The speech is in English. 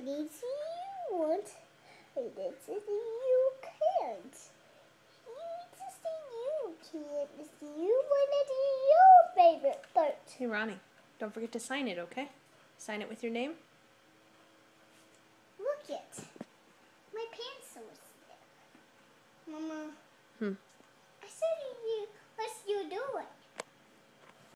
needs you want. It needs you can't. You just you can't. You want to do your favorite part. Hey, Ronnie, don't forget to sign it, okay? Sign it with your name. Look it. My pencil's there. Mama. Hmm. I said you, let's you do